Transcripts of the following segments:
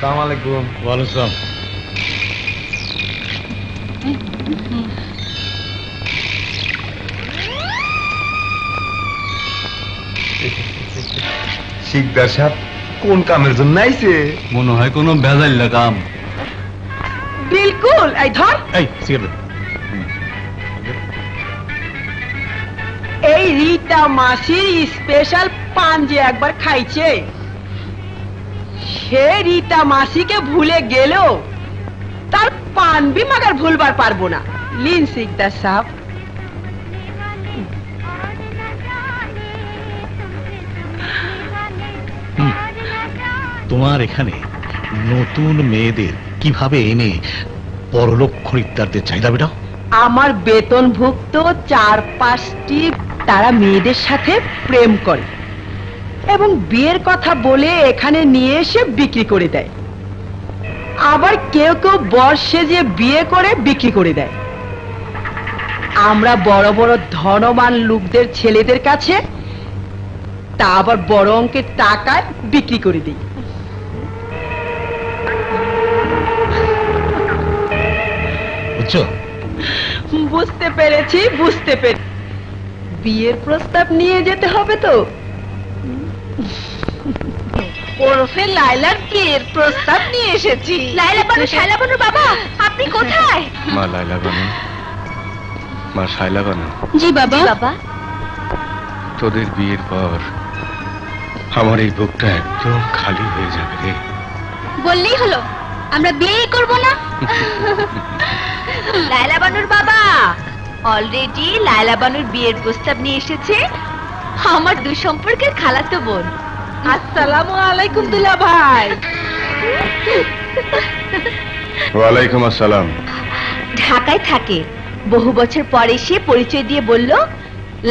আসসালামু আলাইকুম। ওয়ালাইকুম আসসালাম। শিকদার সাহেব কোন কামের জন্য আইছে? মনে হয় কোনো ভেজাইল্লা কাম। বিলকুল। এই ধর, এই সিগারেট। এই রিতা মাসির স্পেশাল পান যে একবার খাইছে, সে রিতা মাসিকে ভুলে গেলেও তার পান বি মাগার ভুলবার পারবো না। লিন সিকদার সাহেব। তোমার এখানে নতুন মেয়েদের কিভাবে এনে পরলোক খরিদ্দারদের চাহিদা মেটাও? আমার বেতনভুক্ত 4-5টি তারা মেয়েদের সাথে প্রেম করে এবং বিয়ের কথা বলে এখানে নিয়ে এসে বিক্রি করে দেয়। আবার কেউ কেউ বর সেজে বিয়ে করে বিক্রি করে দেয়। আমরা বড় বড় ধনবান লোকদের ছেলেদের কাছে তা আবার বড় অঙ্কের টাকায় বিক্রি করে দিই। বুঝছো? বুঝতে পেরেছি, বুঝতে পেরেছি। বিয়ের প্রস্তাব নিয়ে যেতে হবে তো। ওরফে লাইলার বিয়ের প্রস্তাব নিয়ে এসেছি। লাইলা বানু, শায়লা বানু বাবা, আপনি কোথায়? মা লাইলা বানু, মা শায়লা বানু, জি বাবা। বাবা, তোদের বিয়ের পর আমার এই বুকটা একদম খালি হয়ে যাবে রে। বললেই হলো, আমরা বিয়ে করব না। লাইলা বানুর বাবা অলরেডি লাইলা বানুর বিয়ের প্রস্তাব নিয়ে এসেছে আমার দুই সম্পর্কের খালাতো বোন। আসসালামু আলাইকুম দুলা ভাই। ওয়ালাইকুম আসসালাম। ঢাকায় থাকে, বহু বছর পর এসে পরিচয় দিয়ে বলল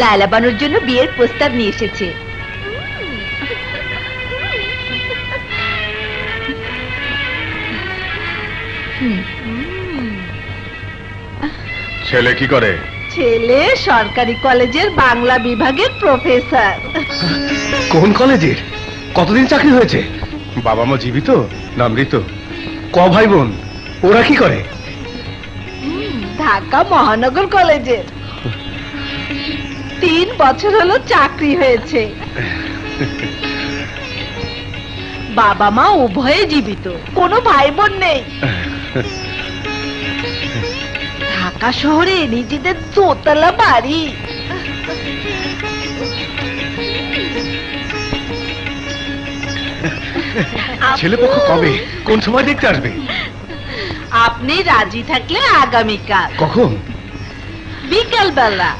লাইলা বানুর জন্য বিয়ের প্রস্তাব নিয়ে এসেছে। ছেলে কি করে? ছেলে সরকারি কলেজের বাংলা বিভাগের প্রফেসর। কোন কলেজের? কতদিন চাকরি হয়েছে? বাবা মা জীবিত না মৃত? ক ভাই বোন? ওরা কি করে? ঢাকা মহানগর কলেজের। 3 বছর হলো চাকরি হয়েছে। বাবা মা উভয়ে জীবিত, কোনো ভাই বোন নেই। ঢাকা শহরে নিজেদের দোতলা বাড়ি। ছেলেপক্ষ কবে, কোন সময় দেখতে আসবে? আপনি রাজি থাকলে আগামীকাল। কখন? বিকেল বেলা।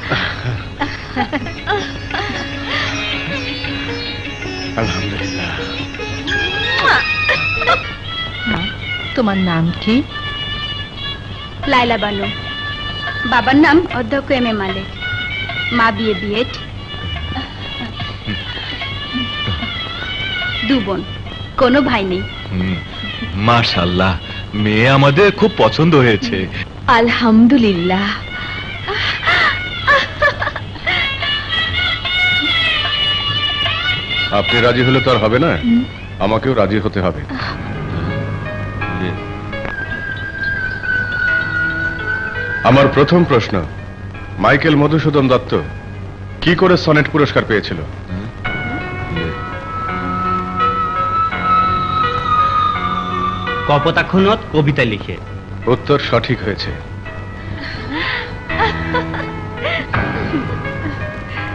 আলহামদুলিল্লাহ। তোমার নাম কি? লাইলা বানু। বাবার নাম অধ্যক্ষ এম এ মালিক। মা বিয়ে বিএড। 2 বোন, কোনো ভাই নেই। মাশাআল্লাহ, মেয়ে আমাদের খুব পছন্দ হয়েছে। আলহামদুলিল্লাহ। আপনি রাজি হলে তো আর হবে না, আমাকেও রাজি হতে হবে। আমার প্রথম প্রশ্ন, মাইকেল মধুসূদন দত্ত কি করে সনেট পুরস্কার পেয়েছিল? কপোতাক্ষণত কবিতা লিখে। উত্তর সঠিক হয়েছে।